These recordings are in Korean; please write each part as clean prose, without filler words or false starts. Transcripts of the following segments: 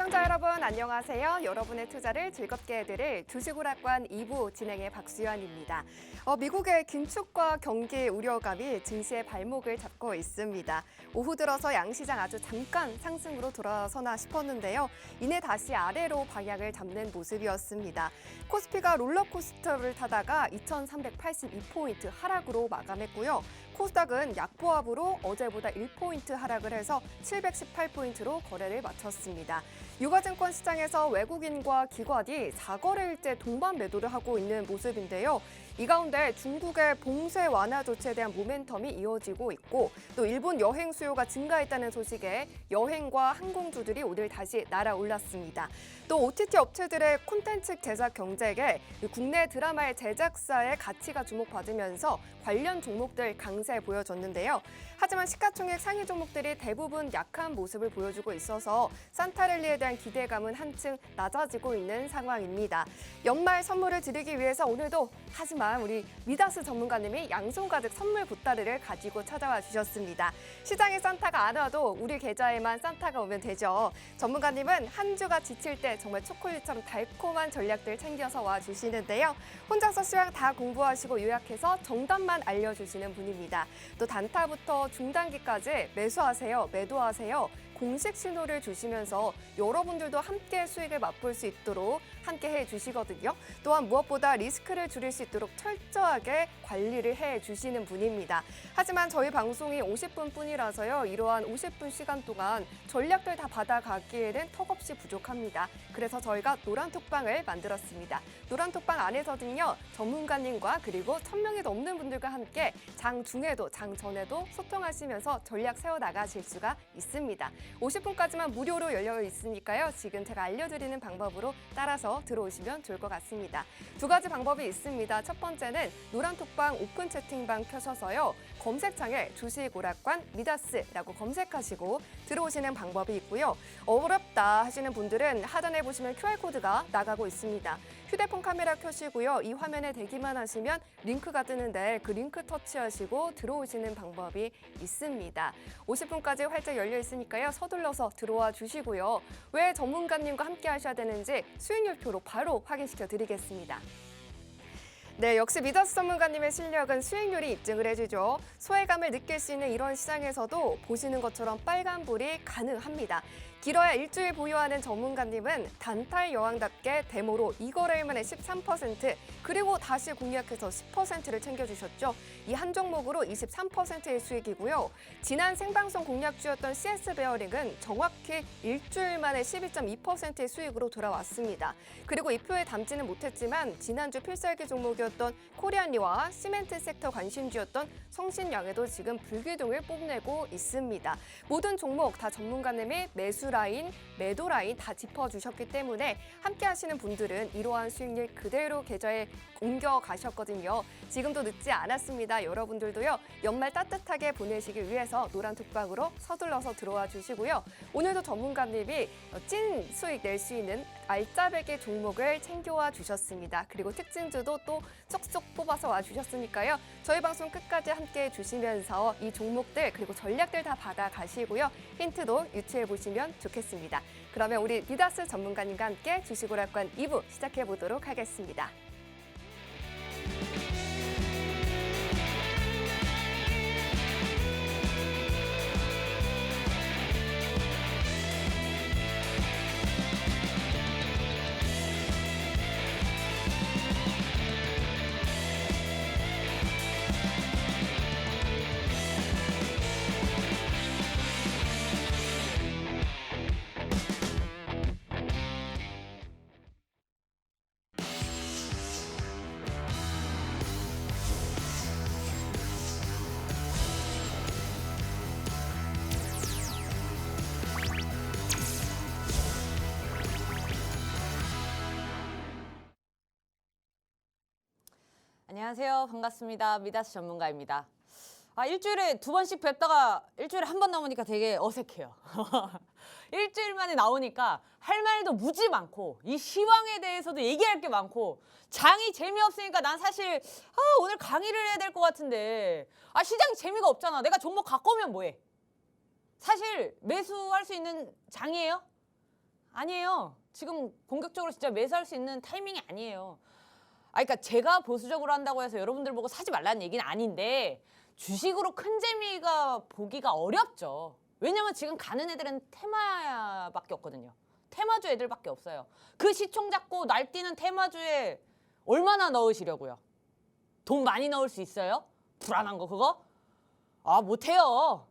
시청자 여러분 안녕하세요. 여러분의 투자를 즐겁게 해드릴 주식오락관 2부 진행의 박수연입니다. 미국의 긴축과 경기 우려감이 증시의 발목을 잡고 있습니다. 오후 들어서 양시장 아주 잠깐 상승으로 돌아서나 싶었는데요. 이내 다시 아래로 방향을 잡는 모습이었습니다. 코스피가 롤러코스터를 타다가 2,382포인트 하락으로 마감했고요. 코스닥은 약보합으로 어제보다 1포인트 하락을 해서 718포인트로 거래를 마쳤습니다. 유가증권 시장에서 외국인과 기관이 4거래일째 동반 매도를 하고 있는 모습인데요. 이 가운데 중국의 봉쇄 완화 조치에 대한 모멘텀이 이어지고 있고 또 일본 여행 수요가 증가했다는 소식에 여행과 항공주들이 오늘 다시 날아올랐습니다. 또 OTT 업체들의 콘텐츠 제작 경쟁에 국내 드라마의 제작사의 가치가 주목받으면서 관련 종목들 강세 보여줬는데요. 하지만 시가총액 상위 종목들이 대부분 약한 모습을 보여주고 있어서 산타랠리에 대한 기대감은 한층 낮아지고 있는 상황입니다. 연말 선물을 드리기 위해서 오늘도 하지만 우리 미다스 전문가님이 양손 가득 선물 보따리를 가지고 찾아와 주셨습니다. 시장에 산타가 안 와도 우리 계좌에만 산타가 오면 되죠. 전문가님은 한 주가 지칠 때 정말 초콜릿처럼 달콤한 전략들 챙겨서 와 주시는데요. 혼자서 시황 다 공부하시고 요약해서 정답만 알려주시는 분입니다. 또 단타부터 중단기까지 매수하세요, 매도하세요. 공식 신호를 주시면서 여러분들도 함께 수익을 맛볼 수 있도록 함께 해주시거든요. 또한 무엇보다 리스크를 줄일 수 있도록 철저하게 관리를 해주시는 분입니다. 하지만 저희 방송이 50분 뿐이라서요. 이러한 50분 시간 동안 전략들 다 받아가기에는 턱없이 부족합니다. 그래서 저희가 노란톡방을 만들었습니다. 노란톡방 안에서는요. 전문가님과 그리고 1000명이 넘는 분들과 함께 장 중에도 장 전에도 소통하시면서 전략 세워나가실 수가 있습니다. 50분까지만 무료로 열려 있으니까요. 지금 제가 알려드리는 방법으로 따라서 들어오시면 좋을 것 같습니다. 두 가지 방법이 있습니다. 첫 번째는 노란톡방 오픈 채팅방 켜셔서요. 검색창에 주식오락관 미다스라고 검색하시고 들어오시는 방법이 있고요. 어렵다 하시는 분들은 하단에 보시면 QR코드가 나가고 있습니다. 휴대폰 카메라 켜시고요. 이 화면에 대기만 하시면 링크가 뜨는데 그 링크 터치하시고 들어오시는 방법이 있습니다. 50분까지 활짝 열려 있으니까요. 서둘러서 들어와 주시고요. 왜 전문가님과 함께 하셔야 되는지 수익률표로 바로 확인시켜 드리겠습니다. 네, 역시 미다스 전문가님의 실력은 수익률이 입증을 해주죠. 소외감을 느낄 수 있는 이런 시장에서도 보시는 것처럼 빨간불이 가능합니다. 길어야 일주일 보유하는 전문가님은 단탈 여왕답게 데모로 2거래일 만에 13% 그리고 다시 공략해서 10%를 챙겨주셨죠. 이 한 종목으로 23%의 수익이고요. 지난 생방송 공략주였던 CS 베어링은 정확히 일주일 만에 12.2%의 수익으로 돌아왔습니다. 그리고 이 표에 담지는 못했지만 지난주 필살기 종목이었던 코리안리와 시멘트 섹터 관심주였던 성신양에도 지금 불기둥을 뽐내고 있습니다. 모든 종목 다 전문가님이 매수 라인, 매도 라인 다 짚어주셨기 때문에 함께 하시는 분들은 이러한 수익률 그대로 계좌에 옮겨가셨거든요. 지금도 늦지 않았습니다. 여러분들도요. 연말 따뜻하게 보내시기 위해서 노란톡방으로 서둘러서 들어와 주시고요. 오늘도 전문가님이 찐 수익 낼 수 있는 알짜배기 종목을 챙겨와 주셨습니다. 그리고 특징주도 또 쏙쏙 뽑아서 와 주셨으니까요. 저희 방송 끝까지 함께 해주시면서 이 종목들 그리고 전략들 다 받아가시고요. 힌트도 유추해 보시면 좋겠습니다. 그러면 우리 미다스 전문가님과 함께 주식오락관 2부 시작해 보도록 하겠습니다. 안녕하세요. 반갑습니다. 미다스 전문가입니다. 일주일에 2번씩 뵙다가 일주일에 한 번 나오니까 되게 어색해요. 일주일 만에 나오니까 할 말도 무지 많고 이 시황에 대해서도 얘기할 게 많고 장이 재미없으니까 난 사실 오늘 강의를 해야 될 것 같은데 시장이 재미가 없잖아. 내가 종목 갖고 오면 뭐해? 사실 매수할 수 있는 장이에요? 아니에요. 지금 공격적으로 진짜 매수할 수 있는 타이밍이 아니에요. 그러니까 제가 보수적으로 한다고 해서 여러분들 보고 사지 말라는 얘기는 아닌데 주식으로 큰 재미가 보기가 어렵죠. 왜냐면 지금 가는 애들은 테마밖에 없거든요. 테마주 애들밖에 없어요. 그 시총 잡고 날뛰는 테마주에 얼마나 넣으시려고요? 돈 많이 넣을 수 있어요? 불안한 거 그거? 아, 못해요.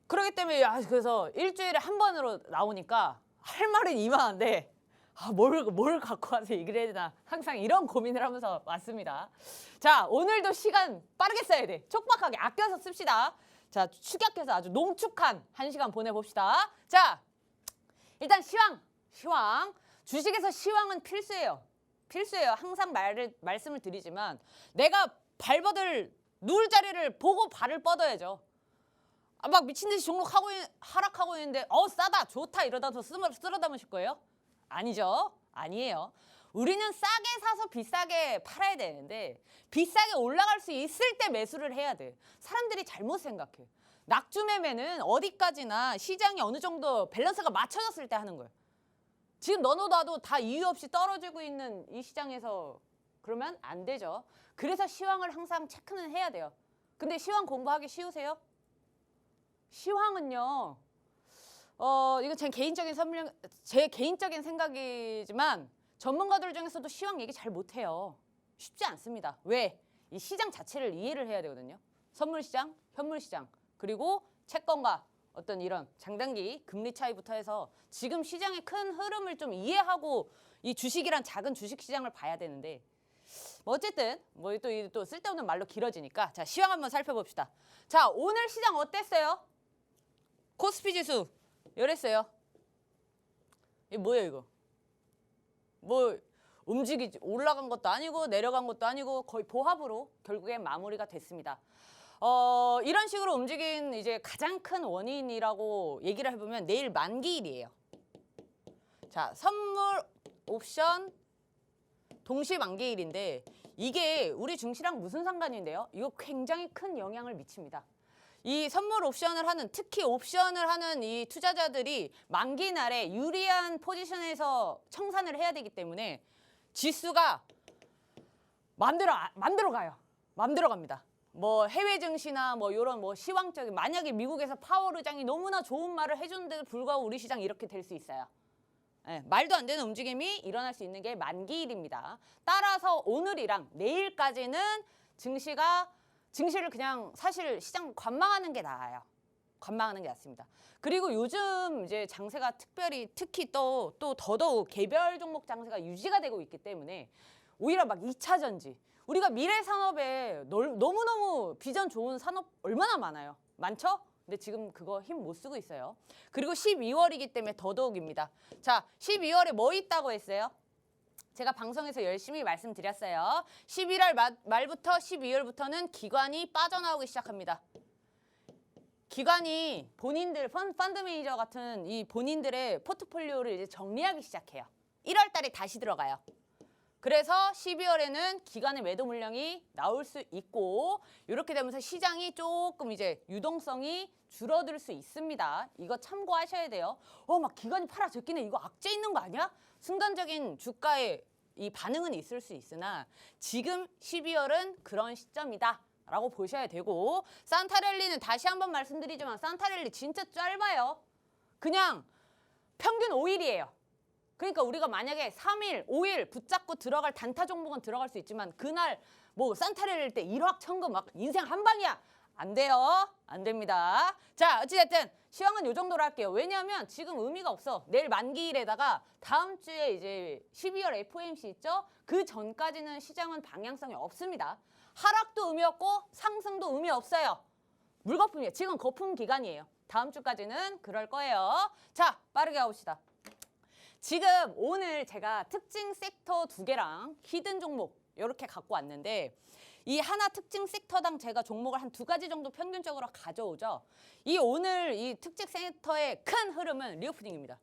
그렇기 때문에 그래서 일주일에 한 번으로 나오니까 할 말은 이만한데 뭘 갖고 와서 얘기를 해야 되나 항상 이런 고민을 하면서 왔습니다. 자, 오늘도 시간 빠르게 써야 돼. 촉박하게 아껴서 씁시다. 자, 축약해서 아주 농축한 1시간 보내봅시다. 자, 일단 시황. 주식에서 시황은 필수예요. 항상 말씀을 드리지만 내가 발버들 누울 자리를 보고 발을 뻗어야죠. 막 미친 듯이 하락하고 있는데 싸다 좋다 이러다 더 쓸어 담으실 거예요? 아니죠. 아니에요. 우리는 싸게 사서 비싸게 팔아야 되는데 비싸게 올라갈 수 있을 때 매수를 해야 돼. 사람들이 잘못 생각해. 낙주 매매는 어디까지나 시장이 어느 정도 밸런스가 맞춰졌을 때 하는 거예요. 지금 너도 나도 다 이유 없이 떨어지고 있는 이 시장에서 그러면 안 되죠. 그래서 시황을 항상 체크는 해야 돼요. 근데 시황 공부하기 쉬우세요? 시황은요. 이거 제 개인적인 생각이지만 전문가들 중에서도 시황 얘기 잘 못해요. 쉽지 않습니다. 왜? 이 시장 자체를 이해를 해야 되거든요. 선물시장, 현물시장, 그리고 채권과 어떤 이런 장단기 금리 차이부터 해서 지금 시장의 큰 흐름을 좀 이해하고 이 주식이란 작은 주식시장을 봐야 되는데 어쨌든 또 쓸데없는 말로 길어지니까 자, 시황 한번 살펴봅시다. 자, 오늘 시장 어땠어요? 코스피 지수 열했어요. 이게 뭐예요 이거? 뭐 움직이지 올라간 것도 아니고 내려간 것도 아니고 거의 보합으로 결국엔 마무리가 됐습니다. 이런 식으로 움직인 이제 가장 큰 원인이라고 얘기를 해보면 내일 만기일이에요. 자, 선물 옵션 동시 만기일인데 이게 우리 증시랑 무슨 상관인데요? 이거 굉장히 큰 영향을 미칩니다. 이 선물 옵션을 하는 특히 옵션을 하는 이 투자자들이 만기 날에 유리한 포지션에서 청산을 해야 되기 때문에 지수가 맘대로 가요. 맘대로 갑니다. 뭐 해외 증시나 뭐 이런 뭐 시황적인 만약에 미국에서 파월 의장이 너무나 좋은 말을 해주는데도 불구하고 우리 시장 이렇게 될 수 있어요. 네, 말도 안 되는 움직임이 일어날 수 있는 게 만기일입니다. 따라서 오늘이랑 내일까지는 증시를 그냥 사실 시장 관망하는 게 나아요. 관망하는 게 낫습니다. 그리고 요즘 이제 장세가 특히 또 더더욱 개별 종목 장세가 유지가 되고 있기 때문에 오히려 막 2차 전지 우리가 미래 산업에 너무너무 비전 좋은 산업 얼마나 많아요. 많죠? 근데 지금 그거 힘 못 쓰고 있어요. 그리고 12월이기 때문에 더더욱입니다. 자, 12월에 뭐 있다고 했어요? 제가 방송에서 열심히 말씀드렸어요. 11월 말부터 12월부터는 기관이 빠져나오기 시작합니다. 기관이 본인들 펀드 매니저 같은 이 본인들의 포트폴리오를 이제 정리하기 시작해요. 1월 달에 다시 들어가요. 그래서 12월에는 기관의 매도 물량이 나올 수 있고 이렇게 되면서 시장이 조금 이제 유동성이 줄어들 수 있습니다. 이거 참고하셔야 돼요. 막 기관이 팔아 제끼네. 이거 악재 있는 거 아니야? 순간적인 주가의 이 반응은 있을 수 있으나 지금 12월은 그런 시점이다 라고 보셔야 되고 산타랠리는 다시 한번 말씀드리지만 산타랠리 진짜 짧아요. 그냥 평균 5일이에요. 그러니까 우리가 만약에 3일, 5일 붙잡고 들어갈 단타 종목은 들어갈 수 있지만 그날 뭐 산타랠리일 때 일확천금 막 인생 한 방이야. 안 돼요. 안 됩니다. 자, 어찌됐든 시황은 요 정도로 할게요. 왜냐하면 지금 의미가 없어. 내일 만기일에다가 다음 주에 이제 12월 FOMC 있죠? 그 전까지는 시장은 방향성이 없습니다. 하락도 의미 없고 상승도 의미 없어요. 물거품이에요. 지금 거품 기간이에요. 다음 주까지는 그럴 거예요. 자, 빠르게 가봅시다. 지금 오늘 제가 특징 섹터 2개랑 히든 종목 이렇게 갖고 왔는데 이 하나 특징 섹터당 제가 종목을 한 2가지 정도 평균적으로 가져오죠. 이 오늘 이 특징 섹터의 큰 흐름은 리오프닝입니다.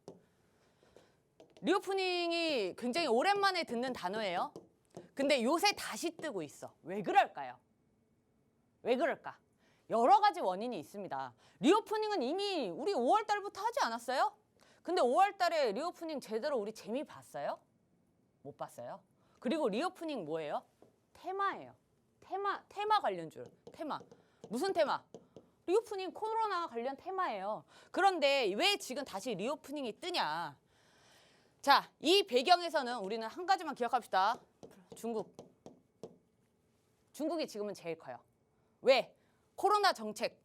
리오프닝이 굉장히 오랜만에 듣는 단어예요. 근데 요새 다시 뜨고 있어. 왜 그럴까요? 왜 그럴까? 여러 가지 원인이 있습니다. 리오프닝은 이미 우리 5월 달부터 하지 않았어요? 근데 5월 달에 리오프닝 제대로 우리 재미 봤어요? 못 봤어요. 그리고 리오프닝 뭐예요? 테마예요. 테마 관련주. 테마. 무슨 테마? 리오프닝 코로나 관련 테마예요. 그런데 왜 지금 다시 리오프닝이 뜨냐? 자, 이 배경에서는 우리는 한 가지만 기억합시다. 중국이 지금은 제일 커요. 왜? 코로나 정책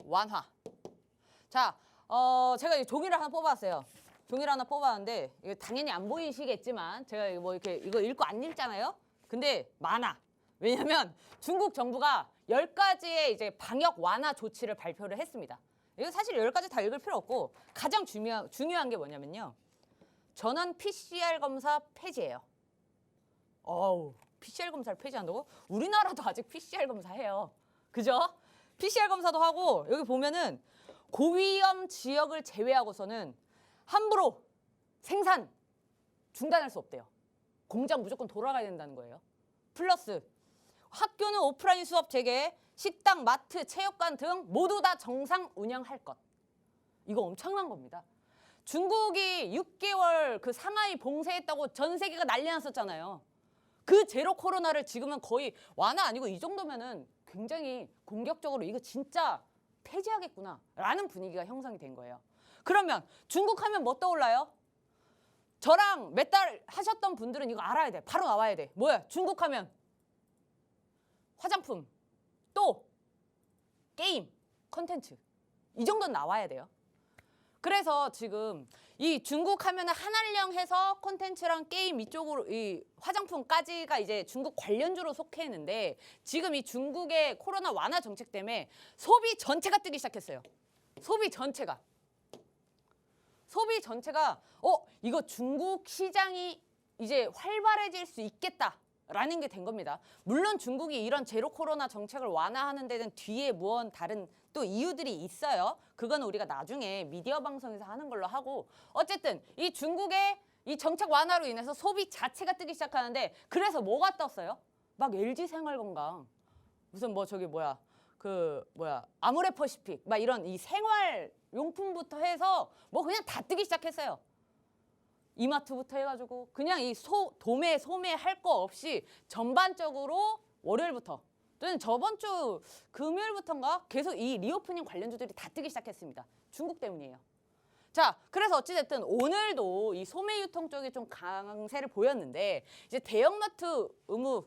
완화. 자, 제가 이 종이를 하나 뽑았어요. 종이를 하나 뽑았는데 이거 당연히 안 보이시겠지만 제가 뭐 이렇게 이거 읽고 안 읽잖아요. 근데 많아. 왜냐면 중국 정부가 10가지의 이제 방역 완화 조치를 발표를 했습니다. 이거 사실 10가지 다 읽을 필요 없고 가장 중요한 게 뭐냐면요. 전원 PCR 검사 폐지예요. 어우, PCR 검사를 폐지한다고? 우리나라도 아직 PCR 검사 해요. 그죠? PCR 검사도 하고 여기 보면은 고위험 지역을 제외하고서는 함부로 생산 중단할 수 없대요. 공장 무조건 돌아가야 된다는 거예요. 플러스 학교는 오프라인 수업 재개, 식당, 마트, 체육관 등 모두 다 정상 운영할 것. 이거 엄청난 겁니다. 중국이 6개월 그 상하이 봉쇄했다고 전 세계가 난리 났었잖아요. 그 제로 코로나를 지금은 거의 완화 아니고 이 정도면은 굉장히 공격적으로 이거 진짜 폐지하겠구나 라는 분위기가 형성이 된 거예요. 그러면 중국 하면 뭐 떠올라요? 저랑 몇 달 하셨던 분들은 이거 알아야 돼. 바로 나와야 돼. 뭐야? 중국 하면 화장품, 또 게임, 콘텐츠. 이 정도는 나와야 돼요. 그래서 지금 이 중국 하면은 한한령 해서 콘텐츠랑 게임 이쪽으로 이 화장품까지가 이제 중국 관련주로 속해 있는데 지금 이 중국의 코로나 완화 정책 때문에 소비 전체가 뜨기 시작했어요. 소비 전체가 이거 중국 시장이 이제 활발해질 수 있겠다라는 게 된 겁니다. 물론 중국이 이런 제로 코로나 정책을 완화하는 데는 뒤에 무언 다른 또 이유들이 있어요. 그건 우리가 나중에 미디어 방송에서 하는 걸로 하고 어쨌든 이 중국의 이 정책 완화로 인해서 소비 자체가 뜨기 시작하는데 그래서 뭐가 떴어요? 막 LG 생활건강 무슨 뭐 저기 아모레퍼시픽 막 이런 이 생활용품부터 해서 뭐 그냥 다 뜨기 시작했어요. 이마트부터 해가지고 그냥 이 도매 소매 할 거 없이 전반적으로 월요일부터 또는 저번 주 금요일부터인가 계속 이 리오프닝 관련주들이 다 뜨기 시작했습니다. 중국 때문이에요. 자, 그래서 어찌됐든 오늘도 이 소매 유통 쪽이 좀 강세를 보였는데 이제 대형마트 의무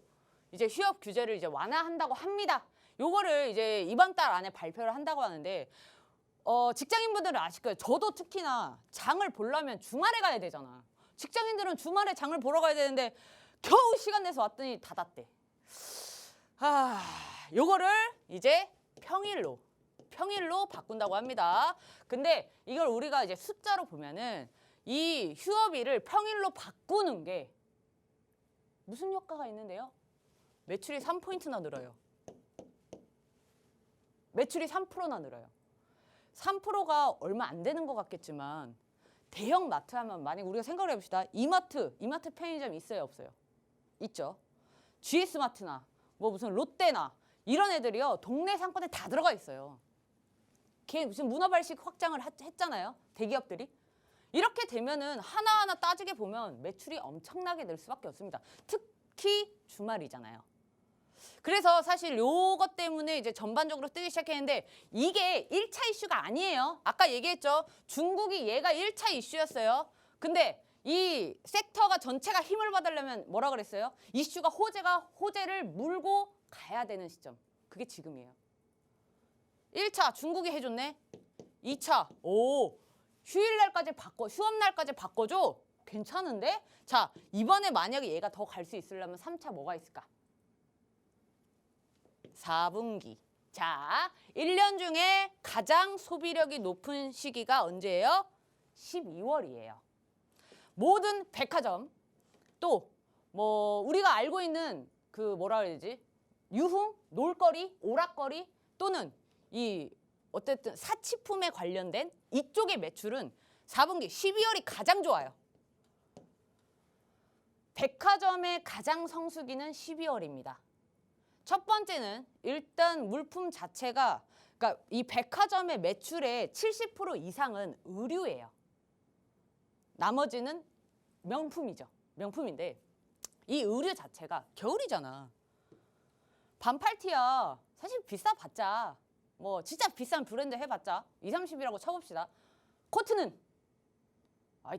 이제 휴업 규제를 이제 완화한다고 합니다. 요거를 이제 이번 달 안에 발표를 한다고 하는데 직장인분들은 아실 거예요. 저도 특히나 장을 보려면 주말에 가야 되잖아. 직장인들은 주말에 장을 보러 가야 되는데 겨우 시간 내서 왔더니 닫았대. 요거를 이제 평일로 바꾼다고 합니다. 근데 이걸 우리가 이제 숫자로 보면은 이 휴업일을 평일로 바꾸는 게 무슨 효과가 있는데요? 매출이 3포인트나 늘어요. 매출이 3%나 늘어요. 3%가 얼마 안 되는 것 같겠지만 대형 마트 하면 만약 우리가 생각을 해봅시다. 이마트 편의점 있어요, 없어요? 있죠. GS마트나 뭐 무슨 롯데나 이런 애들이요. 동네 상권에 다 들어가 있어요. 걔 무슨 문어발식 확장을 했잖아요. 대기업들이. 이렇게 되면은 하나하나 따지게 보면 매출이 엄청나게 늘 수밖에 없습니다. 특히 주말이잖아요. 그래서 사실 요것 때문에 이제 전반적으로 뜨기 시작했는데 이게 1차 이슈가 아니에요. 아까 얘기했죠. 중국이 얘가 1차 이슈였어요. 근데 이 섹터가 전체가 힘을 받으려면 뭐라 그랬어요? 이슈가 호재를 물고 가야 되는 시점. 그게 지금이에요. 1차 중국이 해줬네. 2차 휴일날까지 휴업날까지 바꿔줘. 괜찮은데? 자, 이번에 만약에 얘가 더 갈 수 있으려면 3차 뭐가 있을까? 4분기. 자, 1년 중에 가장 소비력이 높은 시기가 언제예요? 12월이에요. 모든 백화점 또 뭐 우리가 알고 있는 그 뭐라 그래야 되지? 유흥, 놀거리, 오락거리 또는 이 어쨌든 사치품에 관련된 이쪽의 매출은 4분기 12월이 가장 좋아요. 백화점의 가장 성수기는 12월입니다. 첫 번째는 일단 물품 자체가 그러니까 이 백화점의 매출의 70% 이상은 의류예요. 나머지는 명품이죠. 명품인데 이 의류 자체가 겨울이잖아. 반팔티야 사실 비싸봤자 뭐 진짜 비싼 브랜드 해봤자 2, 30이라고 쳐봅시다. 코트는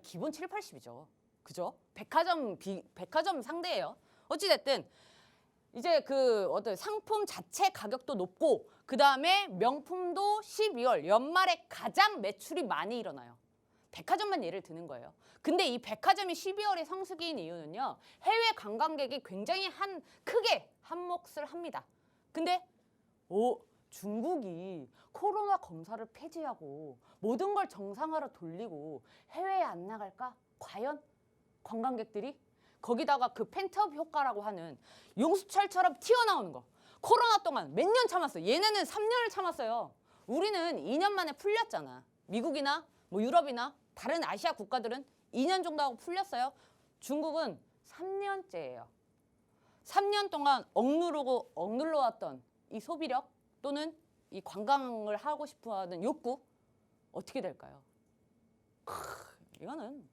기본 7, 80이죠. 그죠? 백화점 상대예요. 어찌됐든 이제 그 어떤 상품 자체 가격도 높고 그 다음에 명품도 12월 연말에 가장 매출이 많이 일어나요. 백화점만 예를 드는 거예요. 근데 이 백화점이 12월에 성수기인 이유는요. 해외 관광객이 굉장히 크게 한 몫을 합니다. 근데 중국이 코로나 검사를 폐지하고 모든 걸 정상화로 돌리고 해외에 안 나갈까? 과연 관광객들이? 거기다가 그 펜트업 효과라고 하는 용수철처럼 튀어나오는 거. 코로나 동안 몇 년 참았어. 얘네는 3년을 참았어요. 우리는 2년 만에 풀렸잖아. 미국이나 뭐 유럽이나 다른 아시아 국가들은 2년 정도 하고 풀렸어요. 중국은 3년째예요. 3년 동안 억눌러 왔던 이 소비력 또는 이 관광을 하고 싶어하는 욕구 어떻게 될까요? 이거는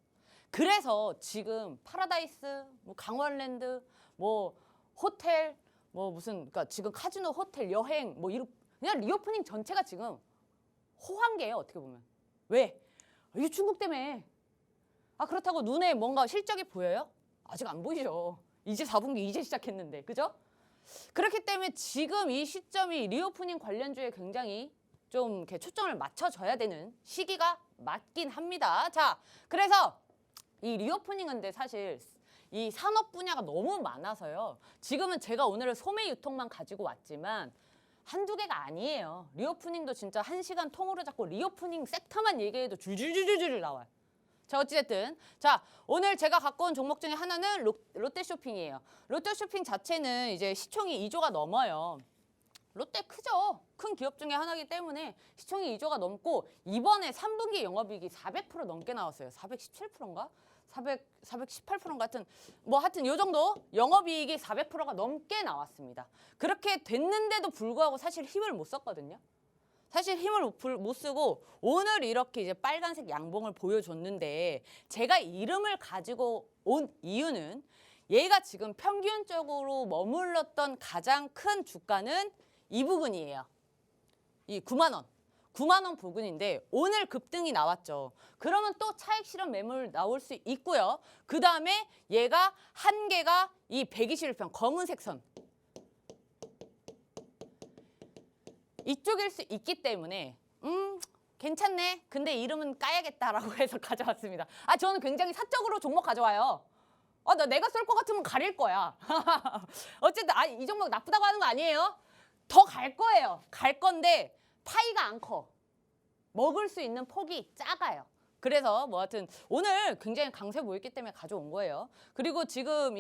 그래서 지금 파라다이스, 뭐 강원랜드, 뭐 호텔, 뭐 무슨 그러니까 지금 카지노, 호텔, 여행 뭐 그냥 리오프닝 전체가 지금 호황기예요. 어떻게 보면. 왜? 이 중국 때문에. 그렇다고 눈에 뭔가 실적이 보여요? 아직 안 보이죠. 이제 4분기 이제 시작했는데. 그죠? 그렇기 때문에 지금 이 시점이 리오프닝 관련주에 굉장히 좀 이렇게 초점을 맞춰줘야 되는 시기가 맞긴 합니다. 자, 그래서 이 리오프닝인데 사실 이 산업 분야가 너무 많아서요. 지금은 제가 오늘은 소매 유통만 가지고 왔지만 한두 개가 아니에요. 리오프닝도 진짜 1시간 통으로 잡고 리오프닝 섹터만 얘기해도 줄줄줄줄 나와요. 자, 어찌됐든 자, 오늘 제가 갖고 온 종목 중에 하나는 롯데쇼핑이에요. 롯데쇼핑 자체는 이제 시총이 2조가 넘어요. 롯데 크죠. 큰 기업 중에 하나이기 때문에 시총이 2조가 넘고 이번에 3분기 영업이익이 400% 넘게 나왔어요. 417%인가? 418%인가 하여튼 요 정도 영업이익이 400%가 넘게 나왔습니다. 그렇게 됐는데도 불구하고 사실 힘을 못 썼거든요. 사실 힘을 못 쓰고 오늘 이렇게 이제 빨간색 양봉을 보여줬는데 제가 이름을 가지고 온 이유는 얘가 지금 평균적으로 머물렀던 가장 큰 주가는 이 부근이에요. 이 9만 원. 9만 원 부근인데 오늘 급등이 나왔죠. 그러면 또 차익 실현 매물 나올 수 있고요. 그 다음에 얘가 한계가 이 121평 검은색 선. 이쪽일 수 있기 때문에 괜찮네. 근데 이름은 까야겠다라고 해서 가져왔습니다. 저는 굉장히 사적으로 종목 가져와요. 내가 쏠 것 같으면 가릴 거야. 어쨌든 이 종목 나쁘다고 하는 거 아니에요. 더 갈 거예요. 갈 건데 파이가 안 커. 먹을 수 있는 폭이 작아요. 그래서 뭐 하여튼 오늘 굉장히 강세 보였기 때문에 가져온 거예요. 그리고 지금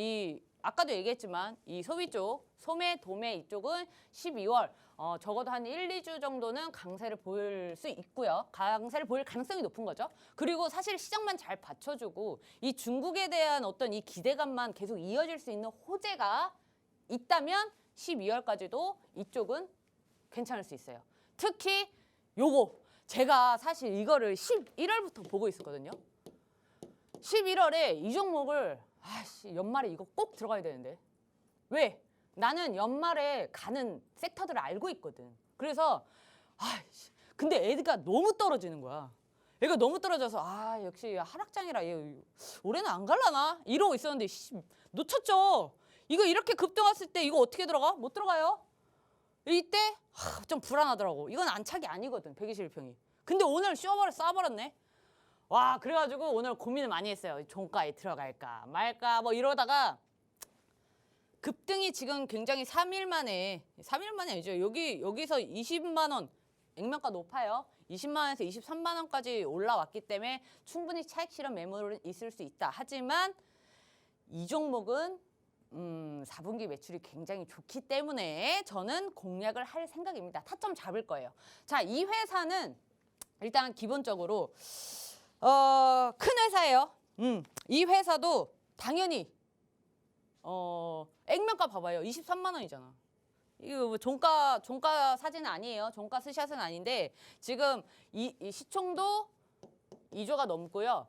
아까도 얘기했지만 이 소비 쪽, 소매, 도매 이쪽은 12월 적어도 한 1, 2주 정도는 강세를 보일 수 있고요. 강세를 보일 가능성이 높은 거죠. 그리고 사실 시장만 잘 받쳐주고 이 중국에 대한 어떤 이 기대감만 계속 이어질 수 있는 호재가 있다면 12월까지도 이쪽은 괜찮을 수 있어요. 특히 요거 제가 사실 이거를 11월부터 보고 있었거든요. 11월에 이 종목을 연말에 이거 꼭 들어가야 되는데 왜? 나는 연말에 가는 섹터들을 알고 있거든. 그래서 근데 애가 너무 떨어지는 거야. 애가 너무 떨어져서 역시 하락장이라 얘 올해는 안 갈라나? 이러고 있었는데 놓쳤죠. 이거 이렇게 급등 왔을 때 이거 어떻게 들어가? 못 들어가요. 이때 좀 불안하더라고. 이건 안착이 아니거든. 121평이. 근데 오늘 쏴버렸네. 와, 그래가지고 오늘 고민을 많이 했어요. 종가에 들어갈까 말까 뭐 이러다가 급등이 지금 굉장히 3일 만에 아니죠. 여기서 20만 원 액면가 높아요. 20만 원에서 23만 원까지 올라왔기 때문에 충분히 차익 실현 매물은 있을 수 있다. 하지만 이 종목은 4분기 매출이 굉장히 좋기 때문에 저는 공략을 할 생각입니다. 타점 잡을 거예요. 자, 이 회사는 일단 기본적으로 큰 회사예요. 이 회사도 당연히 액면가 봐봐요. 23만 원이잖아. 이거 뭐 종가 사진은 아니에요. 종가 스샷은 아닌데 지금 이 시총도 2조가 넘고요.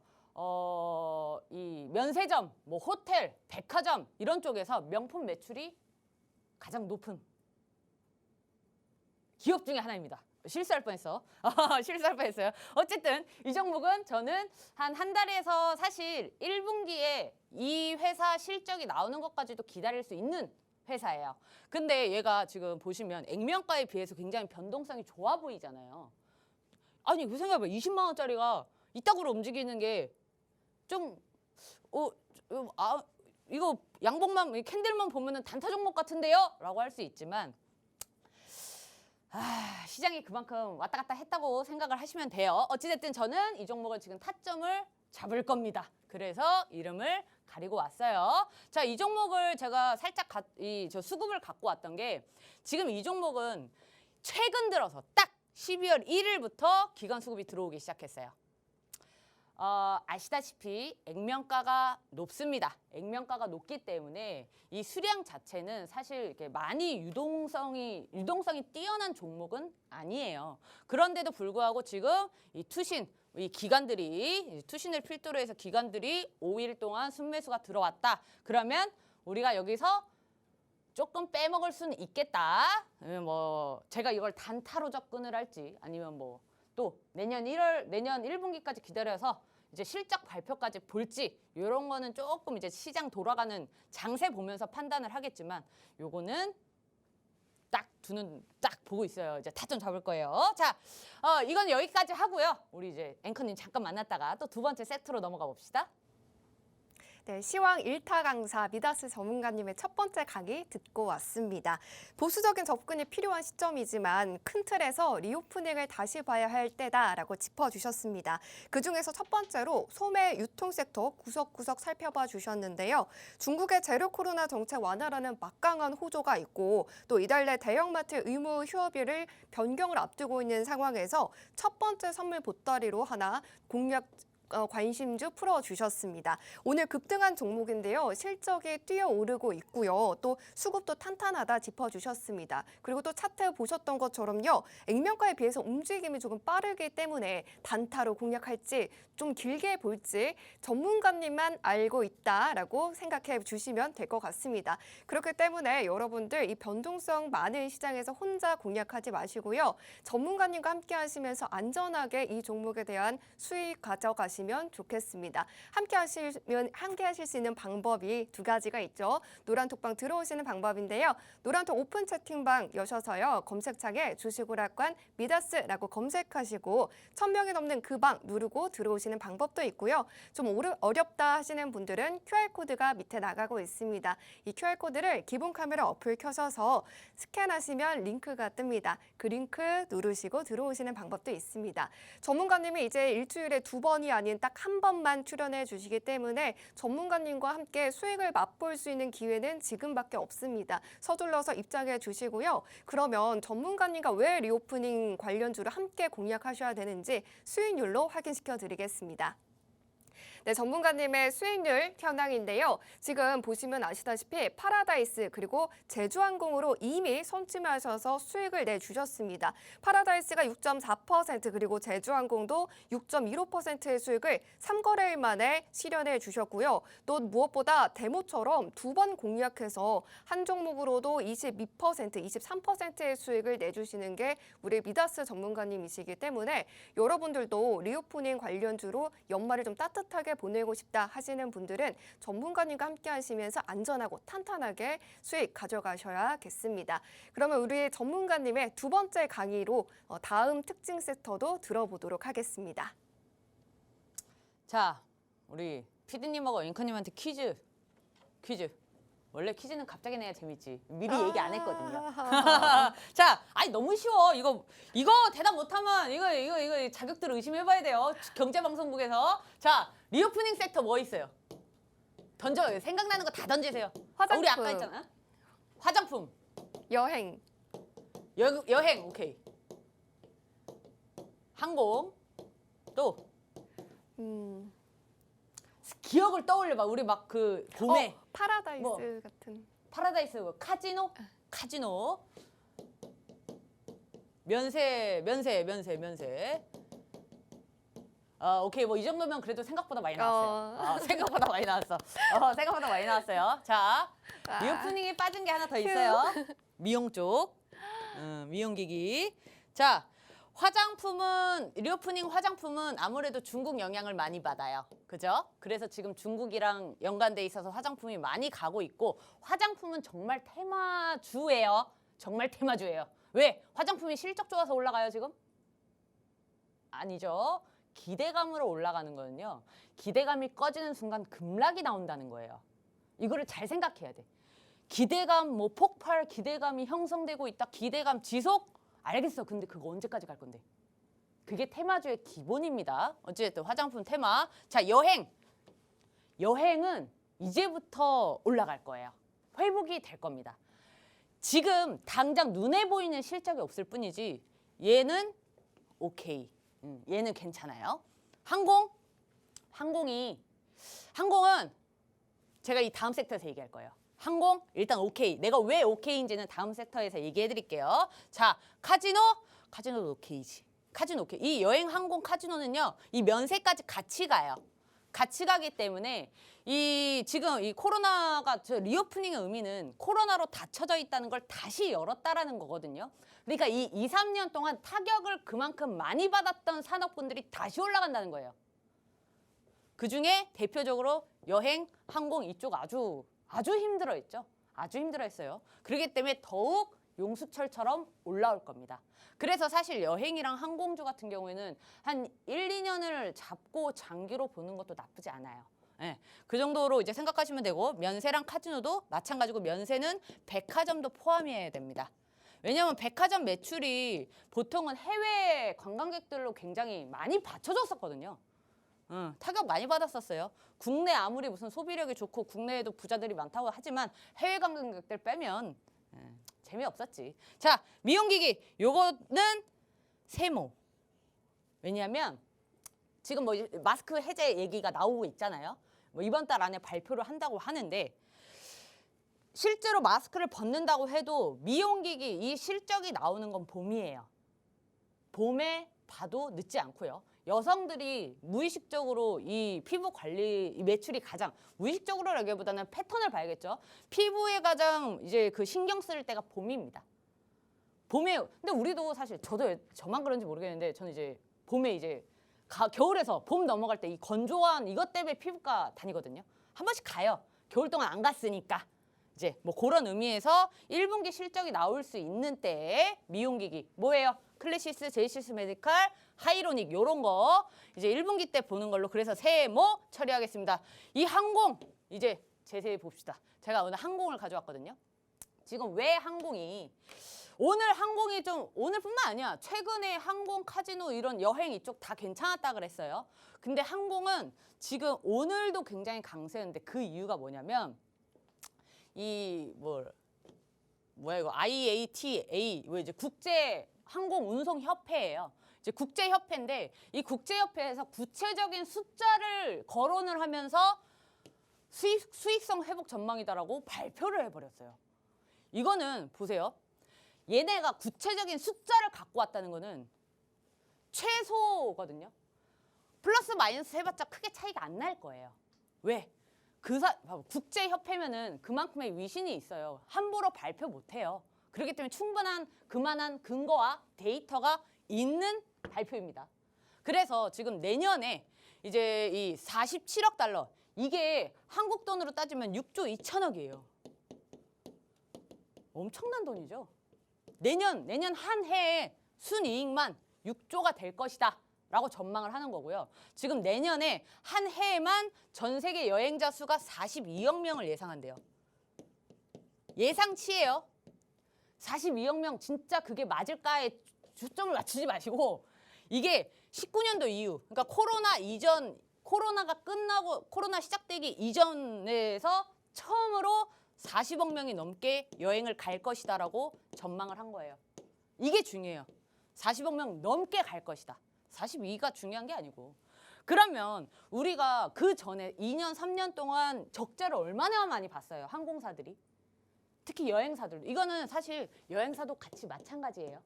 이 면세점, 뭐 호텔, 백화점 이런 쪽에서 명품 매출이 가장 높은 기업 중에 하나입니다. 실수할 뻔했어. 실수할 뻔했어요. 어쨌든 이 종목은 저는 한 달에서 사실 1분기에 이 회사 실적이 나오는 것까지도 기다릴 수 있는 회사예요. 근데 얘가 지금 보시면 액면가에 비해서 굉장히 변동성이 좋아 보이잖아요. 아니 그 생각해봐. 20만 원짜리가 이따구로 움직이는 게 좀 이거 양봉만 캔들만 보면은 단타 종목 같은데요? 라고 할 수 있지만 시장이 그만큼 왔다 갔다 했다고 생각을 하시면 돼요. 어찌됐든 저는 이 종목을 지금 타점을 잡을 겁니다. 그래서 이름을 가리고 왔어요. 자, 이 종목을 제가 살짝 저 수급을 갖고 왔던 게 지금 이 종목은 최근 들어서 딱 12월 1일부터 기관 수급이 들어오기 시작했어요. 아시다시피 액면가가 높습니다. 액면가가 높기 때문에 이 수량 자체는 사실 이렇게 많이 유동성이 뛰어난 종목은 아니에요. 그런데도 불구하고 지금 이 투신을 필두로 해서 기관들이 5일 동안 순매수가 들어왔다. 그러면 우리가 여기서 조금 빼먹을 수는 있겠다. 뭐 제가 이걸 단타로 접근을 할지 아니면 뭐 또 내년 1분기까지 기다려서 이제 실적 발표까지 볼지 이런 거는 조금 이제 시장 돌아가는 장세 보면서 판단을 하겠지만 요거는 딱 보고 있어요. 이제 타점 잡을 거예요. 자, 이건 여기까지 하고요. 우리 이제 앵커님 잠깐 만났다가 또 두 번째 세트로 넘어가 봅시다. 네, 시황 1타 강사 미다스 전문가님의 첫 번째 강의 듣고 왔습니다. 보수적인 접근이 필요한 시점이지만 큰 틀에서 리오프닝을 다시 봐야 할 때다라고 짚어주셨습니다. 그중에서 첫 번째로 소매 유통 섹터 구석구석 살펴봐 주셨는데요. 중국의 제로 코로나 정책 완화라는 막강한 호조가 있고 또 이달 내 대형마트 의무 휴업일을 변경을 앞두고 있는 상황에서 첫 번째 선물 보따리로 하나 공략 관심주 풀어주셨습니다. 오늘 급등한 종목인데요. 실적이 뛰어오르고 있고요. 또 수급도 탄탄하다 짚어주셨습니다. 그리고 또 차트 보셨던 것처럼요. 액면가에 비해서 움직임이 조금 빠르기 때문에 단타로 공략할지 좀 길게 볼지 전문가님만 알고 있다라고 생각해 주시면 될 것 같습니다. 그렇기 때문에 여러분들 이 변동성 많은 시장에서 혼자 공략하지 마시고요. 전문가님과 함께 하시면서 안전하게 이 종목에 대한 수익 가져가시면 좋겠습니다. 함께 하실 수 있는 방법이 두 가지가 있죠. 노란톡방 들어오시는 방법인데요. 노란톡 오픈 채팅방 여셔서요. 검색창에 주식오락관 미다스라고 검색하시고 1000명이 넘는 그 방 누르고 들어오시는 방법도 있고요. 좀 어렵다 하시는 분들은 QR코드가 밑에 나가고 있습니다. 이 QR코드를 기본 카메라 어플 켜셔서 스캔하시면 링크가 뜹니다. 그 링크 누르시고 들어오시는 방법도 있습니다. 전문가님이 이제 일주일에 2번이 아닌 딱 한 번만 출연해 주시기 때문에 전문가님과 함께 수익을 맛볼 수 있는 기회는 지금밖에 없습니다. 서둘러서 입장해 주시고요. 그러면 전문가님과 왜 리오프닝 관련주를 함께 공략하셔야 되는지 수익률로 확인시켜 드리겠습니다. 네, 전문가님의 수익률 현황인데요. 지금 보시면 아시다시피 파라다이스 그리고 제주항공으로 이미 선침하셔서 수익을 내주셨습니다. 파라다이스가 6.4% 그리고 제주항공도 6.15%의 수익을 3거래일 만에 실현해 주셨고요. 또 무엇보다 데모처럼 2번 공략해서 한 종목으로도 22%, 23%의 수익을 내주시는 게 우리 미다스 전문가님이시기 때문에 여러분들도 리오프닝 관련주로 연말을 좀 따뜻하게 보내고 싶다 하시는 분들은 전문가님과 함께 하시면서 안전하고 탄탄하게 수익 가져가셔야겠습니다. 그러면 우리 전문가님의 두 번째 강의로 다음 특징 섹터도 들어보도록 하겠습니다. 자, 우리 피디님하고 앵커님한테 퀴즈. 원래 퀴즈는 갑자기 내야 재밌지. 미리 얘기 안 했거든요. 자, 아니 너무 쉬워. 이거 대답 못하면 이거 자격들 의심해봐야 돼요. 경제방송국에서. 자, 리오프닝 섹터 뭐 있어요? 던져요. 생각나는 거 다 던지세요. 화장품. 우리 아까 했잖아. 화장품. 여행. 여행 오케이. 항공. 또 기억을 떠올려봐. 우리 막 그 봄에 파라다이스 뭐. 같은. 파라다이스 카지노. 면세. 오케이. 뭐 이 정도면 그래도 생각보다 많이 나왔어요. 생각보다 많이 나왔어. 생각보다 많이 나왔어요. 자, 리오프닝이 빠진 게 하나 더 있어요. 미용 쪽. 미용기기. 자, 리오프닝 화장품은 아무래도 중국 영향을 많이 받아요. 그죠? 그래서 지금 중국이랑 연관돼 있어서 화장품이 많이 가고 있고, 화장품은 정말 테마주예요. 정말 테마주예요. 왜? 화장품이 실적 좋아서 올라가요, 지금? 아니죠. 기대감으로 올라가는 거는요. 기대감이 꺼지는 순간 급락이 나온다는 거예요. 이거를 잘 생각해야 돼. 기대감, 뭐 폭발, 기대감이 형성되고 있다. 기대감 지속? 알겠어. 근데 그거 언제까지 갈 건데? 그게 테마주의 기본입니다. 어쨌든 화장품 테마. 자, 여행. 여행은 이제부터 올라갈 거예요. 회복이 될 겁니다. 지금 당장 눈에 보이는 실적이 없을 뿐이지 얘는 오케이. 얘는 괜찮아요. 항공은 제가 이 다음 섹터에서 얘기할 거예요. 항공 일단 오케이. 내가 왜 오케이인지는 다음 섹터에서 얘기해 드릴게요. 자, 카지노도 오케이지. 카지노 오케이. 이 여행 항공 카지노는요. 이 면세까지 같이 가요. 같이 가기 때문에 지금 이 코로나가 리오프닝의 의미는 코로나로 닫혀져 있다는 걸 다시 열었다라는 거거든요. 그러니까 이 2, 3년 동안 타격을 그만큼 많이 받았던 산업군들이 다시 올라간다는 거예요. 그중에 대표적으로 여행, 항공 이쪽 아주 힘들어했죠. 아주 힘들어했어요. 그렇기 때문에 더욱 용수철처럼 올라올 겁니다. 그래서 사실 여행이랑 항공주 같은 경우에는 한 1, 2년을 잡고 장기로 보는 것도 나쁘지 않아요. 네, 그 정도로 이제 생각하시면 되고, 면세랑 카지노도 마찬가지고, 면세는 백화점도 포함해야 됩니다. 왜냐하면 백화점 매출이 보통은 해외 관광객들로 굉장히 많이 받쳐줬었거든요. 타격 많이 받았었어요. 국내 아무리 무슨 소비력이 좋고 국내에도 부자들이 많다고 하지만 해외 관광객들 빼면 재미없었지. 자, 미용기기 요거는 세모. 왜냐하면 지금 뭐 마스크 해제 얘기가 나오고 있잖아요. 뭐 이번 달 안에 발표를 한다고 하는데, 실제로 마스크를 벗는다고 해도 미용기기 이 실적이 나오는 건 봄이에요. 봄에 봐도 늦지 않고요. 여성들이 무의식적으로 이 피부 관리 이 매출이 가장 무의식적으로라기보다는 패턴을 봐야겠죠. 피부에 가장 이제 그 신경 쓸 때가 봄입니다. 봄에 근데 우리도 사실 저만 그런지 모르겠는데 저는 이제 봄에 이제 겨울에서 봄 넘어갈 때 이 건조한 이것 때문에 피부과 다니거든요. 한 번씩 가요. 겨울 동안 안 갔으니까. 이제 뭐 그런 의미에서 1분기 실적이 나올 수 있는 때에 미용기기 뭐예요? 클래시스, 제이시스 메디칼, 하이로닉 요런 거 이제 1분기 때 보는 걸로, 그래서 세모 처리하겠습니다. 이 항공 이제 자세히 봅시다. 제가 오늘 항공을 가져왔거든요. 지금 왜 오늘뿐만 아니야. 최근에 항공, 카지노 이런 여행 이쪽 다 괜찮았다 그랬어요. 근데 항공은 지금 오늘도 굉장히 강세였는데 그 이유가 뭐냐면 뭐야 이거 IATA 뭐 이제 국제 항공 운송 협회예요. 이제 국제 협회인데 이 국제 협회에서 구체적인 숫자를 거론을 하면서 수익성 회복 전망이다라고 발표를 해버렸어요. 이거는 보세요. 얘네가 구체적인 숫자를 갖고 왔다는 거는 최소거든요. 플러스 마이너스 해봤자 크게 차이가 안 날 거예요. 왜? 국제협회면은 그만큼의 위신이 있어요. 함부로 발표 못해요. 그렇기 때문에 충분한 그만한 근거와 데이터가 있는 발표입니다. 그래서 지금 내년에 이제 이 47억 달러 이게 한국 돈으로 따지면 6조 2천억이에요. 엄청난 돈이죠. 내년 한 해에 순이익만 6조가 될 것이다 라고 전망을 하는 거고요. 지금 내년에 한 해에만 전 세계 여행자 수가 42억 명을 예상한대요. 예상치예요. 42억 명 진짜 그게 맞을까에 초점을 맞추지 마시고, 이게 19년도 이후, 그러니까 코로나가 끝나고 코로나 시작되기 이전에서 처음으로 40억 명이 넘게 여행을 갈 것이다라고 전망을 한 거예요. 이게 중요해요. 40억 명 넘게 갈 것이다. 42가 중요한 게 아니고. 그러면 우리가 그 전에 2년, 3년 동안 적자를 얼마나 많이 봤어요. 항공사들이. 특히 여행사들. 이거는 사실 여행사도 같이 마찬가지예요.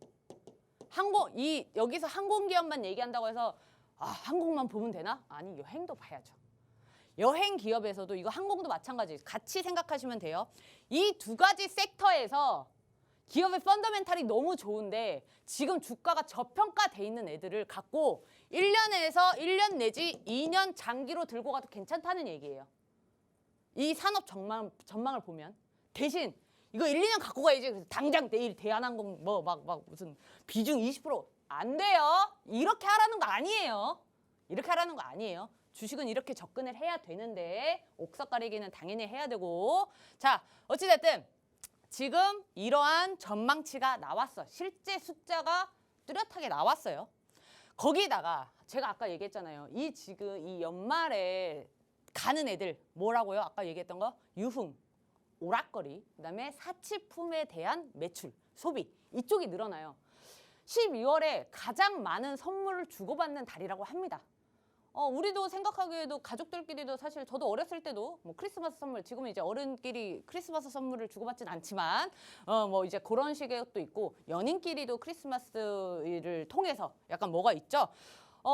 여기서 항공기업만 얘기한다고 해서 항공만 보면 되나? 아니, 여행도 봐야죠. 여행 기업에서도 이거 항공도 마찬가지. 같이 생각하시면 돼요. 이 두 가지 섹터에서 기업의 펀더멘탈이 너무 좋은데 지금 주가가 저평가돼 있는 애들을 갖고 1년에서 1년 내지 2년 장기로 들고 가도 괜찮다는 얘기예요. 이 산업 전망을 보면. 대신 이거 1, 2년 갖고 가야지. 그래서 당장 내일 대한항공 막 무슨 비중 20%안 돼요. 이렇게 하라는 거 아니에요. 이렇게 하라는 거 아니에요. 주식은 이렇게 접근을 해야 되는데 옥석 가리기는 당연히 해야 되고. 자, 어찌됐든 지금 이러한 전망치가 나왔어. 실제 숫자가 뚜렷하게 나왔어요. 거기다가 제가 아까 얘기했잖아요. 지금 이 연말에 가는 애들 뭐라고요? 아까 얘기했던 거 유흥, 오락거리, 그다음에 사치품에 대한 매출, 소비 이쪽이 늘어나요. 12월에 가장 많은 선물을 주고받는 달이라고 합니다. 우리도 생각하기에도 가족들끼리도 사실 저도 어렸을 때도 뭐 크리스마스 선물 지금은 이제 어른끼리 크리스마스 선물을 주고받진 않지만 뭐 이제 그런 식의 것도 있고 연인끼리도 크리스마스를 통해서 약간 뭐가 있죠.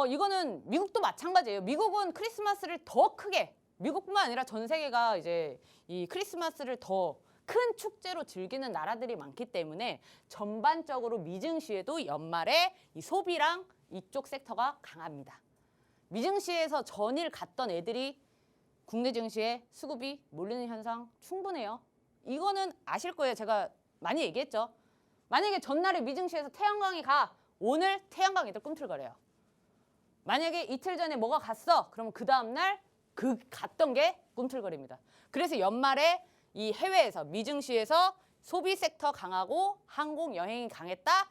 이거는 미국도 마찬가지예요. 미국은 크리스마스를 더 크게 미국뿐만 아니라 전 세계가 이제 이 크리스마스를 더 큰 축제로 즐기는 나라들이 많기 때문에 전반적으로 미증시에도 연말에 이 소비랑 이쪽 섹터가 강합니다. 미증시에서 전일 갔던 애들이 국내 증시에 수급이 몰리는 현상 충분해요. 이거는 아실 거예요. 제가 많이 얘기했죠. 만약에 전날에 미증시에서 태양광이 가. 오늘 태양광 애들 꿈틀거려요. 만약에 이틀 전에 뭐가 갔어. 그러면 그 다음날 그 갔던 게 꿈틀거립니다. 그래서 연말에 이 해외에서 미증시에서 소비 섹터 강하고 항공 여행이 강했다.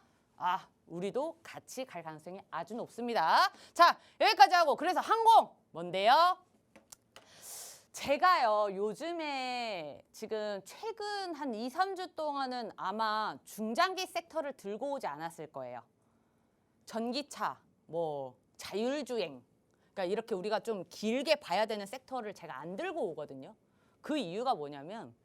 우리도 같이 갈 가능성이 아주 높습니다. 자, 여기까지 하고 그래서 항공 뭔데요? 제가요 요즘에 지금 최근 한 2, 3주 동안은 아마 중장기 섹터를 들고 오지 않았을 거예요. 전기차, 뭐 자율주행, 그러니까 이렇게 우리가 좀 길게 봐야 되는 섹터를 제가 안 들고 오거든요. 그 이유가 뭐냐면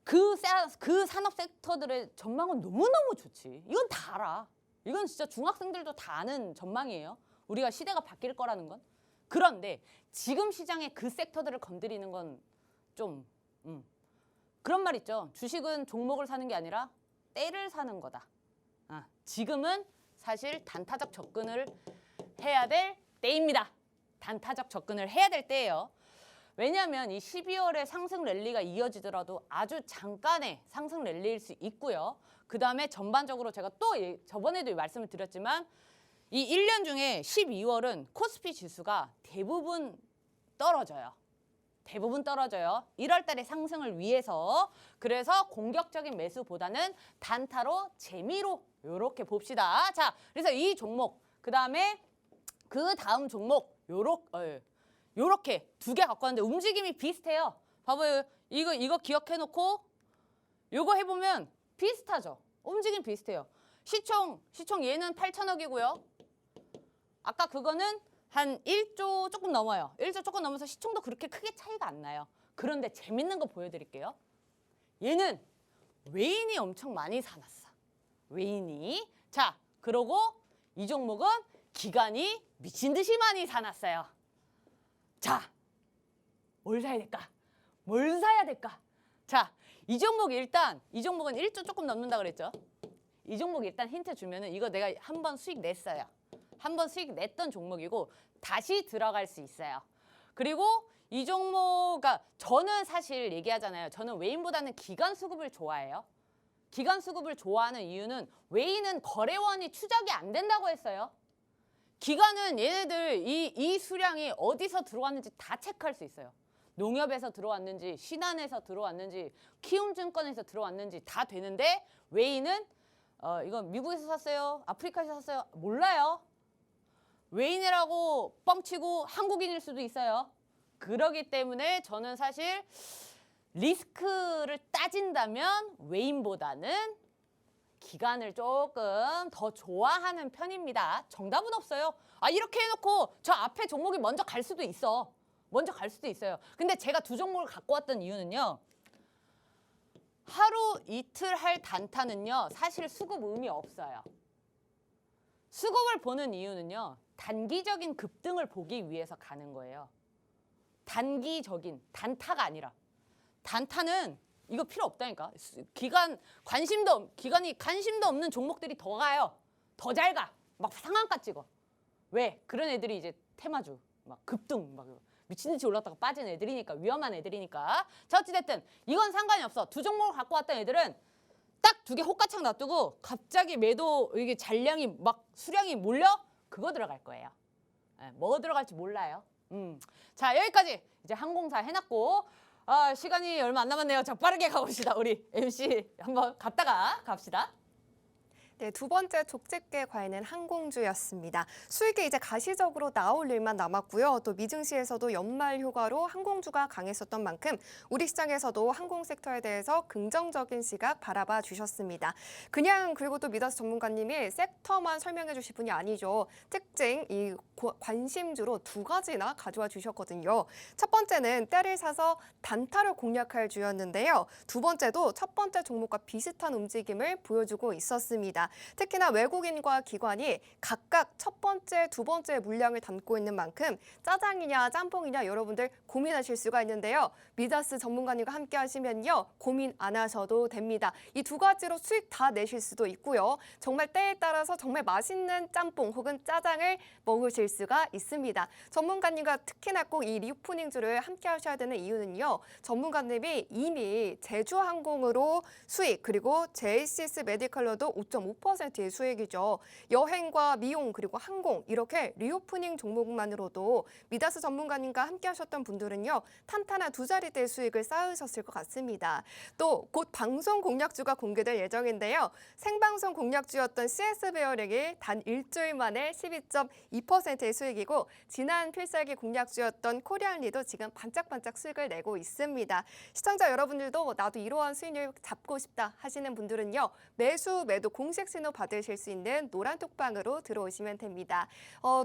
그 산업 섹터들의 전망은 너무너무 좋지. 이건 다 알아. 이건 진짜 중학생들도 다 아는 전망이에요. 우리가 시대가 바뀔 거라는 건. 그런데 지금 시장의 그 섹터들을 건드리는 건 좀 그런 말 있죠. 주식은 종목을 사는 게 아니라 때를 사는 거다. 지금은 사실 단타적 접근을 해야 될 때입니다. 단타적 접근을 해야 될 때예요. 왜냐하면 이 12월에 상승 랠리가 이어지더라도 아주 잠깐의 상승 랠리일 수 있고요. 그 다음에 전반적으로 제가 또 저번에도 말씀을 드렸지만 이 1년 중에 12월은 코스피 지수가 대부분 떨어져요. 대부분 떨어져요. 1월 달에 상승을 위해서. 그래서 공격적인 매수보다는 단타로 재미로 이렇게 봅시다. 자, 그래서 이 종목, 그 다음에 그 다음 종목 요렇게 두 개 갖고 왔는데 움직임이 비슷해요. 봐봐요. 이거 기억해놓고 요거 해보면 비슷하죠. 움직임 비슷해요. 시총 얘는 8천억이고요. 아까 그거는 한 1조 조금 넘어요. 1조 조금 넘어서 시총도 그렇게 크게 차이가 안 나요. 그런데 재밌는 거 보여드릴게요. 얘는 외인이 엄청 많이 사놨어. 외인이. 자, 그러고 이 종목은 기관이 미친 듯이 많이 사놨어요. 자, 뭘 사야 될까? 뭘 사야 될까? 자, 이 종목은 1조 조금 넘는다 그랬죠? 이 종목 일단 힌트 주면은 이거 내가 한 번 수익 냈어요. 한 번 수익 냈던 종목이고 다시 들어갈 수 있어요. 그리고 이 종목가 저는 사실 얘기하잖아요. 저는 외인보다는 기관 수급을 좋아해요. 기관 수급을 좋아하는 이유는 외인은 거래원이 추적이 안 된다고 했어요. 기관은 얘네들 이 수량이 어디서 들어왔는지 다 체크할 수 있어요. 농협에서 들어왔는지, 신한에서 들어왔는지, 키움증권에서 들어왔는지 다 되는데 외인은 이건 미국에서 샀어요? 아프리카에서 샀어요? 몰라요. 외인이라고 뻥치고 한국인일 수도 있어요. 그러기 때문에 저는 사실 리스크를 따진다면 외인보다는 기관을 조금 더 좋아하는 편입니다. 정답은 없어요. 이렇게 해놓고 저 앞에 종목이 먼저 갈 수도 있어. 먼저 갈 수도 있어요. 근데 제가 두 종목을 갖고 왔던 이유는요. 하루 이틀 할 단타는요. 사실 수급 의미 없어요. 수급을 보는 이유는요. 단기적인 급등을 보기 위해서 가는 거예요. 단기적인, 단타가 아니라. 단타는 이거 필요 없다니까. 기관이 관심도 없는 종목들이 더 가요. 더 잘 가. 막 상한가 찍어. 왜? 그런 애들이 이제 테마주, 막 급등, 막 미친 듯이 올랐다가 빠진 애들이니까, 위험한 애들이니까. 자, 어찌됐든 이건 상관이 없어. 두 종목을 갖고 왔던 애들은 딱 두 개 호가창 놔두고 갑자기 매도 이게 잔량이 막 수량이 몰려 그거 들어갈 거예요. 뭐 들어갈지 몰라요. 자, 여기까지 이제 항공사 해놨고 시간이 얼마 안 남았네요. 자, 빠르게 가봅시다. 우리 MC 한번 갔다가 갑시다. 네, 두 번째 족집게 과외는 항공주였습니다. 수익이 이제 가시적으로 나올 일만 남았고요. 또 미증시에서도 연말 효과로 항공주가 강했었던 만큼 우리 시장에서도 항공 섹터에 대해서 긍정적인 시각 바라봐 주셨습니다. 그냥 그리고 또 미다스 전문가님이 섹터만 설명해 주실 분이 아니죠. 특징 이 관심주로 두 가지나 가져와 주셨거든요. 첫 번째는 때를 사서 단타를 공략할 주였는데요. 두 번째도 첫 번째 종목과 비슷한 움직임을 보여주고 있었습니다. 특히나 외국인과 기관이 각각 첫 번째, 두 번째 물량을 담고 있는 만큼 짜장이냐 짬뽕이냐 여러분들 고민하실 수가 있는데요. 미다스 전문가님과 함께 하시면요. 고민 안 하셔도 됩니다. 이 두 가지로 수익 다 내실 수도 있고요. 정말 때에 따라서 정말 맛있는 짬뽕 혹은 짜장을 먹으실 수가 있습니다. 전문가님과 특히나 꼭 이 리오프닝주를 함께 하셔야 되는 이유는요. 전문가님이 이미 제주항공으로 수익 그리고 JCS 메디컬로도 5.5%의 수익이죠. 여행과 미용 그리고 항공 이렇게 리오프닝 종목만으로도 미다스 전문가님과 함께 하셨던 분들은요. 탄탄한 두 자리대의 수익을 쌓으셨을 것 같습니다. 또 곧 방송 공략주가 공개될 예정인데요. 생방송 공략주였던 CS베어링이 단 일주일 만에 12.2%의 수익이고 지난 필살기 공략주였던 코리안리도 지금 반짝반짝 수익을 내고 있습니다. 시청자 여러분들도 나도 이러한 수익을 잡고 싶다 하시는 분들은요. 매도 공식 신호 받으실 수 있는 노란톡방으로 들어오시면 됩니다.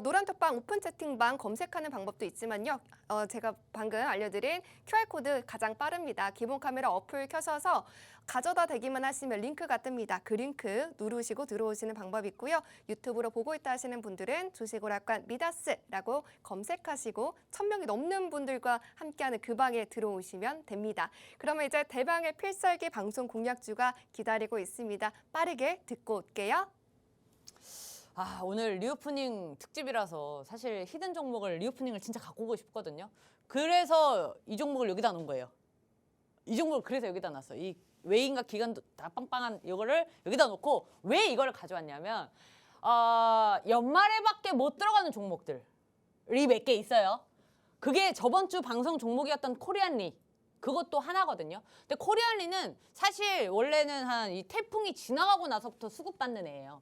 노란톡방 오픈 채팅방 검색하는 방법도 있지만요. 제가 방금 알려드린 QR코드 가장 빠릅니다. 기본 카메라 어플 켜셔서 가져다 대기만 하시면 링크가 뜹니다. 그 링크 누르시고 들어오시는 방법이 있고요. 유튜브로 보고 있다 하시는 분들은 주식오락관 미다스라고 검색하시고 1000명이 넘는 분들과 함께하는 그 방에 들어오시면 됩니다. 그러면 이제 대방의 필살기 방송 공략주가 기다리고 있습니다. 빠르게 듣고 올게요. 오늘 리오프닝 특집이라서 사실 히든 종목을 리오프닝을 진짜 갖고 오고 싶거든요. 그래서 이 종목을 여기다 놓은 거예요. 이 종목을 그래서 여기다 놨어. 이 외인과 기관도 다 빵빵한 이거를 여기다 놓고 왜 이걸 가져왔냐면 연말에밖에 못 들어가는 종목들이 몇 개 있어요. 그게 저번 주 방송 종목이었던 코리안리 그것도 하나거든요. 근데 코리안리는 사실 원래는 한 이 태풍이 지나가고 나서부터 수급받는 애예요.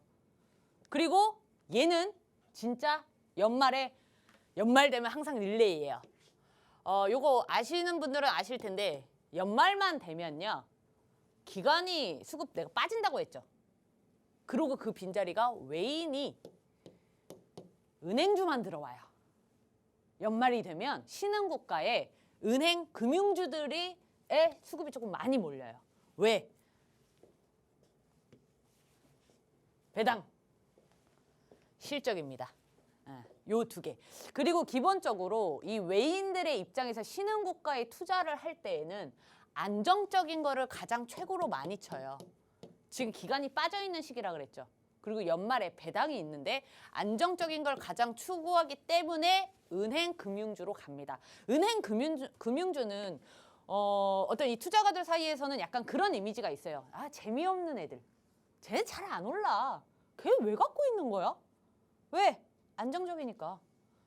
그리고 얘는 진짜 연말 되면 항상 릴레이예요. 요거 아시는 분들은 아실 텐데 연말만 되면요. 기관이 수급 내가 빠진다고 했죠. 그리고 그 빈자리가 외인이 은행주만 들어와요. 연말이 되면 신흥국가에 은행 금융주들의 수급이 조금 많이 몰려요. 왜? 배당, 실적입니다. 요 두 개. 그리고 기본적으로 이 외인들의 입장에서 신흥국가에 투자를 할 때에는 안정적인 거를 가장 최고로 많이 쳐요. 지금 기간이 빠져있는 시기라 그랬죠. 그리고 연말에 배당이 있는데 안정적인 걸 가장 추구하기 때문에 은행 금융주로 갑니다. 은행 금융주는 어떤 이 투자가들 사이에서는 약간 그런 이미지가 있어요. 재미없는 애들. 쟤는 잘 안 올라. 걔 왜 갖고 있는 거야? 왜? 안정적이니까.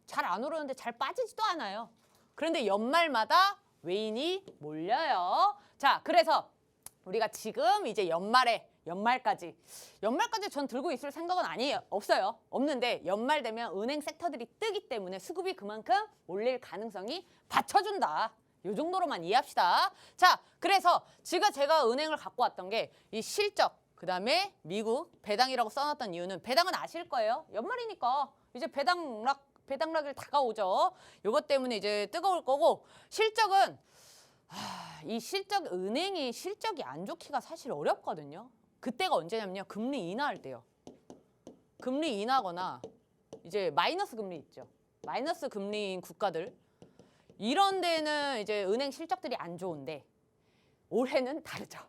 잘 안 오르는데 잘 빠지지도 않아요. 그런데 연말마다 외인이 몰려요. 자, 그래서 우리가 지금 이제 연말까지 전 들고 있을 생각은 없어요. 없는데 연말 되면 은행 섹터들이 뜨기 때문에 수급이 그만큼 올릴 가능성이 받쳐준다. 이 정도로만 이해합시다. 자, 그래서 지금 제가 은행을 갖고 왔던 게 이 실적, 그다음에 미국 배당이라고 써놨던 이유는 배당은 아실 거예요. 연말이니까 이제 배당락이 다가오죠. 이것 때문에 이제 뜨거울 거고 실적은 이 은행이 실적이 안 좋기가 사실 어렵거든요. 그때가 언제냐면요. 금리 인하할 때요. 금리 인하거나 이제 마이너스 금리 있죠. 마이너스 금리인 국가들 이런 데는 이제 은행 실적들이 안 좋은데 올해는 다르죠.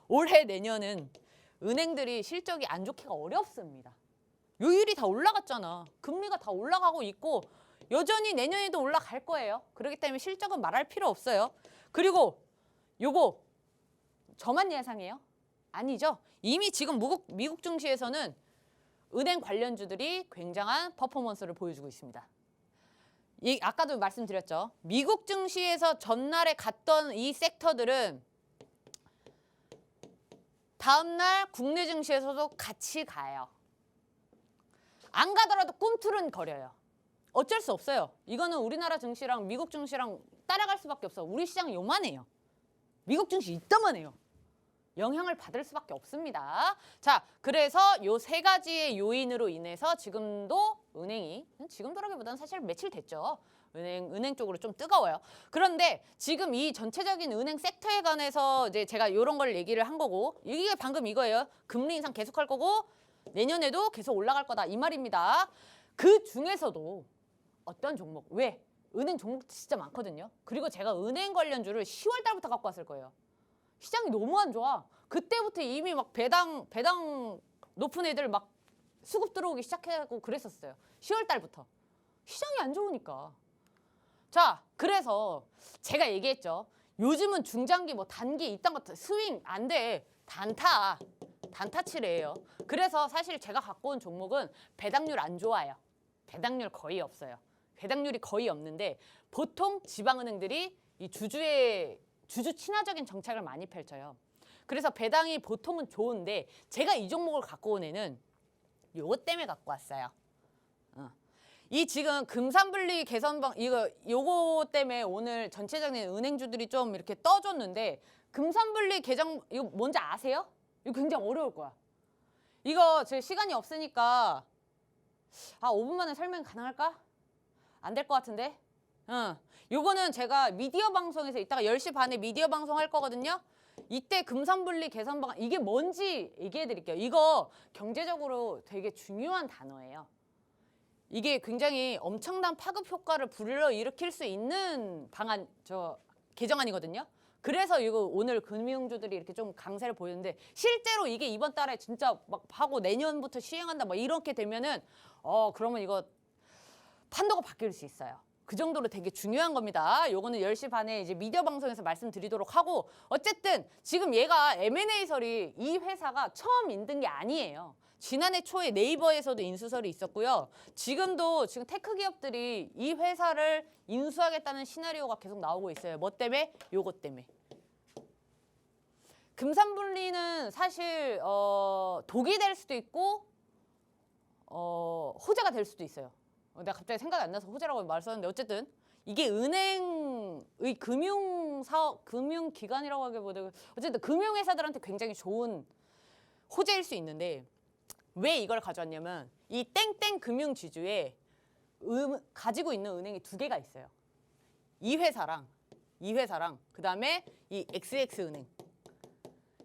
올해 내년은 은행들이 실적이 안 좋기가 어렵습니다. 요율이 다 올라갔잖아. 금리가 다 올라가고 있고 여전히 내년에도 올라갈 거예요. 그렇기 때문에 실적은 말할 필요 없어요. 그리고 요거 저만 예상해요? 아니죠. 이미 지금 미국 증시에서는 은행 관련주들이 굉장한 퍼포먼스를 보여주고 있습니다. 아까도 말씀드렸죠. 미국 증시에서 전날에 갔던 이 섹터들은 다음날 국내 증시에서도 같이 가요. 안 가더라도 꿈틀은 거려요. 어쩔 수 없어요. 이거는 우리나라 증시랑 미국 증시랑 따라갈 수밖에 없어. 우리 시장이 요만해요. 미국 증시 이따만해요. 영향을 받을 수밖에 없습니다. 자, 그래서 요 세 가지의 요인으로 인해서 지금도 은행이 지금도라기보다는 사실 며칠 됐죠. 은행 쪽으로 좀 뜨거워요. 그런데 지금 이 전체적인 은행 섹터에 관해서 이제 제가 이런 걸 얘기를 한 거고 이게 방금 이거예요. 금리 인상 계속할 거고 내년에도 계속 올라갈 거다 이 말입니다. 그 중에서도 어떤 종목 왜? 은행 종목 진짜 많거든요. 그리고 제가 은행 관련주를 10월 달부터 갖고 왔을 거예요. 시장이 너무 안 좋아. 그때부터 이미 막 배당 높은 애들 막 수급 들어오기 시작하고 그랬었어요. 10월 달부터. 시장이 안 좋으니까. 자, 그래서 제가 얘기했죠. 요즘은 중장기 뭐 단기 이딴 거 스윙 안 돼. 단타치래요. 그래서 사실 제가 갖고 온 종목은 배당률 안 좋아요. 배당률 거의 없어요. 배당률이 거의 없는데 보통 지방은행들이 이 주주 친화적인 정책을 많이 펼쳐요. 그래서 배당이 보통은 좋은데 제가 이 종목을 갖고 온 애는 요거 때문에 갖고 왔어요. 이 지금 금산분리 개선방 요거 때문에 오늘 전체적인 은행주들이 좀 이렇게 떠줬는데 금산분리 개정 이거 뭔지 아세요? 이거 굉장히 어려울 거야. 이거 제 시간이 없으니까 5분 만에 설명 가능할까? 안 될 것 같은데. 요거는 제가 미디어 방송에서 이따가 10시 반에 미디어 방송 할 거거든요. 이때 금산분리 개선방 이게 뭔지 얘기해 드릴게요. 이거 경제적으로 되게 중요한 단어예요. 이게 굉장히 엄청난 파급 효과를 불러일으킬 수 있는 개정안이거든요. 그래서 이거 오늘 금융주들이 이렇게 좀 강세를 보이는데 실제로 이게 이번 달에 진짜 막 하고 내년부터 시행한다 막 이렇게 되면은 그러면 이거 판도가 바뀔 수 있어요. 그 정도로 되게 중요한 겁니다. 요거는 10시 반에 이제 미디어 방송에서 말씀드리도록 하고 어쨌든 지금 얘가 M&A설이 이 회사가 처음 인든 게 아니에요. 지난해 초에 네이버에서도 인수설이 있었고요. 지금 테크 기업들이 이 회사를 인수하겠다는 시나리오가 계속 나오고 있어요. 뭐 때문에? 요것 때문에. 금산분리는 사실 독이 될 수도 있고 호재가 될 수도 있어요. 내가 갑자기 생각이 안 나서 호재라고 말했었는데 어쨌든 이게 은행의 금융기관이라고 하기보다 어쨌든 금융회사들한테 굉장히 좋은 호재일 수 있는데 왜 이걸 가져왔냐면 이 땡땡 금융지주에 가지고 있는 은행이 두 개가 있어요. 이 회사랑 그다음에 이 XX은행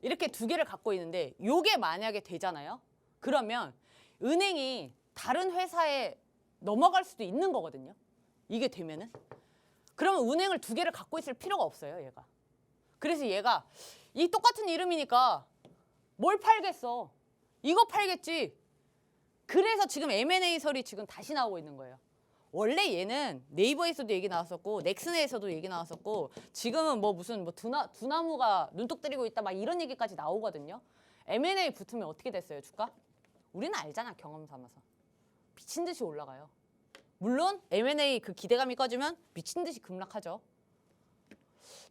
이렇게 두 개를 갖고 있는데 요게 만약에 되잖아요. 그러면 은행이 다른 회사에 넘어갈 수도 있는 거거든요. 이게 되면은. 그러면 은행을 두 개를 갖고 있을 필요가 없어요, 얘가. 그래서 얘가 이 똑같은 이름이니까 뭘 팔겠어. 이거 팔겠지. 그래서 지금 M&A설이 지금 다시 나오고 있는 거예요. 원래 얘는 네이버에서도 얘기 나왔었고 넥슨에서도 얘기 나왔었고 지금은 무슨 두나무가 눈독 들이고 있다 막 이런 얘기까지 나오거든요. M&A 붙으면 어떻게 됐어요, 주가? 우리는 알잖아, 경험 삼아서. 미친 듯이 올라가요. 물론 M&A 그 기대감이 꺼지면 미친 듯이 급락하죠.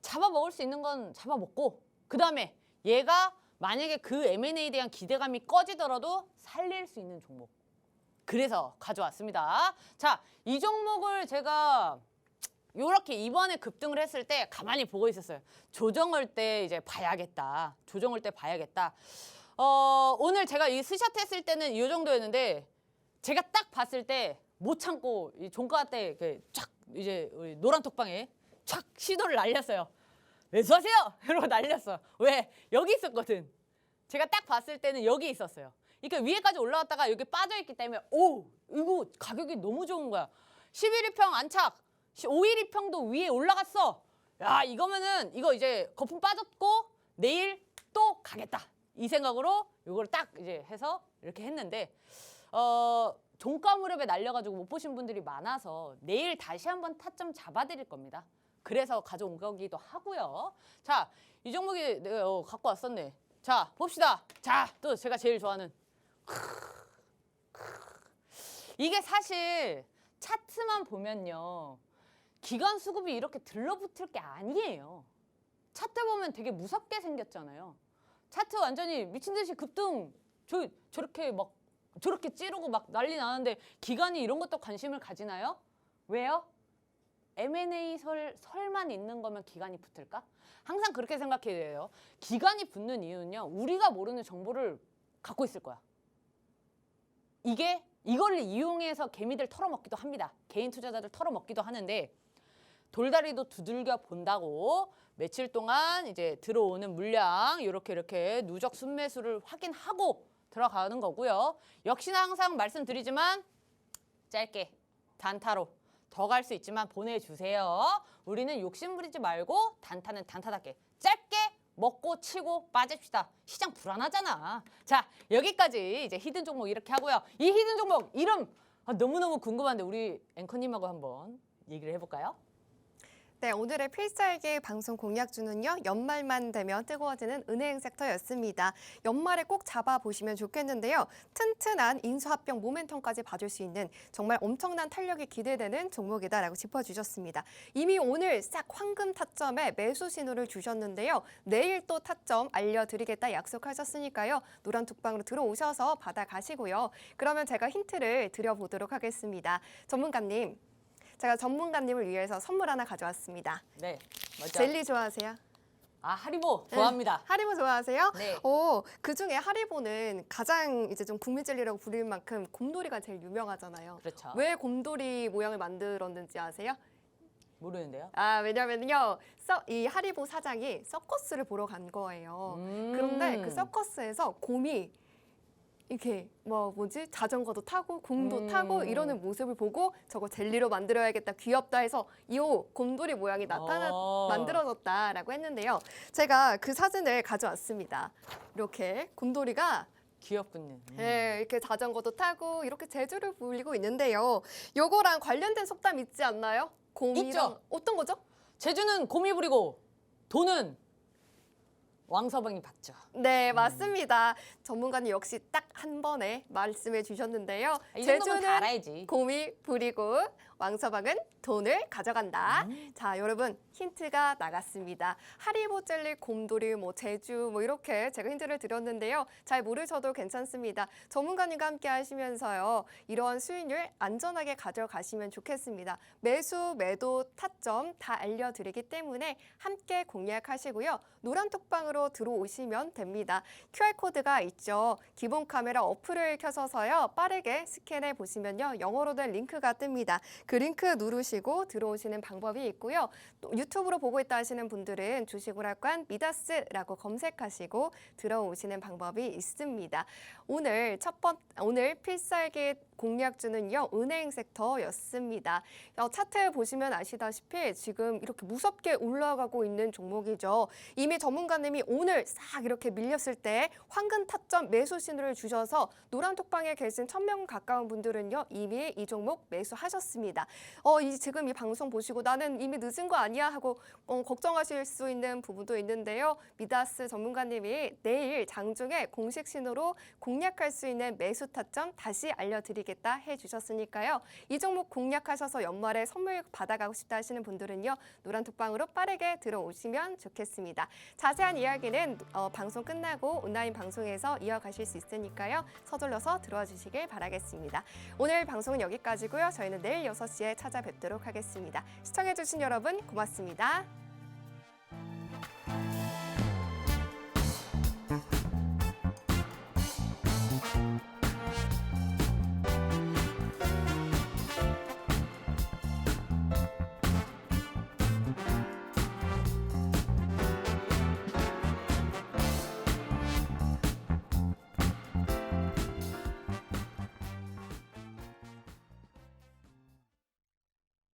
잡아먹을 수 있는 건 잡아먹고 그다음에 얘가 만약에 그 M&A에 대한 기대감이 꺼지더라도 살릴 수 있는 종목. 그래서 가져왔습니다. 자, 이 종목을 제가 요렇게 이번에 급등을 했을 때 가만히 보고 있었어요. 조정을 때 이제 봐야겠다. 오늘 제가 이 스샷 했을 때는 이 정도였는데 제가 딱 봤을 때 못 참고 이 종가 때 쫙 이제 우리 노란 톡방에 쫙 시도를 날렸어요. 매수하세요! 이러고 날렸어. 왜? 여기 있었거든. 제가 딱 봤을 때는 여기 있었어요. 이렇게 위에까지 올라갔다가 여기 빠져있기 때문에 오 이거 가격이 너무 좋은 거야. 11위평 안착, 5위평도 위에 올라갔어. 야 이거면은 이거 이제 거품 빠졌고 내일 또 가겠다. 이 생각으로 이걸 딱 이제 해서 이렇게 했는데 종가 무렵에 날려가지고 못 보신 분들이 많아서 내일 다시 한번 타점 잡아드릴 겁니다. 그래서 가져온 거기도 하고요. 자, 이 종목이 내가 갖고 왔었네. 자, 봅시다. 자, 또 제가 제일 좋아하는 이게 사실 차트만 보면요. 기관 수급이 이렇게 들러붙을 게 아니에요. 차트 보면 되게 무섭게 생겼잖아요. 차트 완전히 미친 듯이 급등 저렇게 막 저렇게 찌르고 막 난리 나는데 기관이 이런 것도 관심을 가지나요? 왜요? M&A 설만 있는 거면 기관이 붙을까? 항상 그렇게 생각해야 돼요. 기관이 붙는 이유는요. 우리가 모르는 정보를 갖고 있을 거야. 이걸 이용해서 개미들 털어먹기도 합니다. 개인 투자자들 털어먹기도 하는데 돌다리도 두들겨 본다고 며칠 동안 이제 들어오는 물량 이렇게 누적 순매수를 확인하고 들어가는 거고요. 역시나 항상 말씀드리지만 짧게 단타로 더 갈 수 있지만 보내주세요. 우리는 욕심 부리지 말고 단타는 단타답게 짧게 먹고 치고 빠집시다. 시장 불안하잖아. 자 여기까지 이제 히든 종목 이렇게 하고요. 이 히든 종목 이름 너무너무 궁금한데 우리 앵커님하고 한번 얘기를 해볼까요? 네, 오늘의 필살기 방송 공약주는요. 연말만 되면 뜨거워지는 은행 섹터였습니다. 연말에 꼭 잡아보시면 좋겠는데요. 튼튼한 인수합병 모멘텀까지 봐줄 수 있는 정말 엄청난 탄력이 기대되는 종목이다라고 짚어주셨습니다. 이미 오늘 싹 황금 타점에 매수 신호를 주셨는데요. 내일 또 타점 알려드리겠다 약속하셨으니까요. 노란 톡방으로 들어오셔서 받아가시고요. 그러면 제가 힌트를 드려보도록 하겠습니다. 전문가님. 제가 전문가님을 위해서 선물 하나 가져왔습니다. 네, 맞죠. 젤리 좋아하세요? 아 하리보 좋아합니다. 하리보 좋아하세요? 네. 그중에 하리보는 가장 이제 좀 국민 젤리라고 불릴 만큼 곰돌이가 제일 유명하잖아요. 그렇죠. 왜 곰돌이 모양을 만들었는지 아세요? 모르는데요. 왜냐면요. 이 하리보 사장이 서커스를 보러 간 거예요. 그런데 그 서커스에서 곰이 이렇게 자전거도 타고 공도 타고 이러는 모습을 보고 저거 젤리로 만들어야겠다 귀엽다 해서 이 곰돌이 모양이 만들어졌다라고 했는데요. 제가 그 사진을 가져왔습니다. 이렇게 곰돌이가 귀엽군요. 네, 이렇게 자전거도 타고 이렇게 재주를 부리고 있는데요. 요거랑 관련된 속담 있지 않나요? 곰이랑 있죠. 어떤 거죠? 제주는 곰이 부리고 돈은 왕서방이 받죠. 네, 맞습니다. 전문가님 역시 딱 한 번에 말씀해 주셨는데요. 이 정도면 다 알아야지. 곰이 부리고 왕서방은 돈을 가져간다. 자, 여러분 힌트가 나갔습니다. 하리보 젤리, 곰돌이, 제주 이렇게 제가 힌트를 드렸는데요. 잘 모르셔도 괜찮습니다. 전문가님과 함께 하시면서요. 이런 수익률 안전하게 가져가시면 좋겠습니다. 매수, 매도, 타점 다 알려드리기 때문에 함께 공략하시고요. 노란 톡방으로 들어오시면 됩니다. QR코드가 있죠. 기본 카메라 어플을 켜서서요. 빠르게 스캔해 보시면요. 영어로 된 링크가 뜹니다. 그 링크 누르시고 들어오시는 방법이 있고요. 또 유튜브로 보고 있다 하시는 분들은 주식오락관 미다스라고 검색하시고 들어오시는 방법이 있습니다. 오늘 오늘 필살기 공략주는요. 은행 섹터였습니다. 차트 보시면 아시다시피 지금 이렇게 무섭게 올라가고 있는 종목이죠. 이미 전문가님이 오늘 싹 이렇게 밀렸을 때 황금 타점 매수 신호를 주셔서 노란 톡방에 계신 1000명 가까운 분들은요. 이미 이 종목 매수하셨습니다. 지금 이 방송 보시고 나는 이미 늦은 거 아니야 하고 걱정하실 수 있는 부분도 있는데요. 미다스 전문가님이 내일 장중에 공식 신호로 공략할 수 있는 매수 타점 다시 알려드리겠다 해주셨으니까요. 이 종목 공략하셔서 연말에 선물 받아가고 싶다 하시는 분들은요. 노란 톡방으로 빠르게 들어오시면 좋겠습니다. 자세한 이야기는 방송 끝나고 온라인 방송에서 이어가실 수 있으니까요. 서둘러서 들어와 주시길 바라겠습니다. 오늘 방송은 여기까지고요. 저희는 내일 6시에 찾아뵙도록 하겠습니다. 시청해주신 여러분 고맙습니다.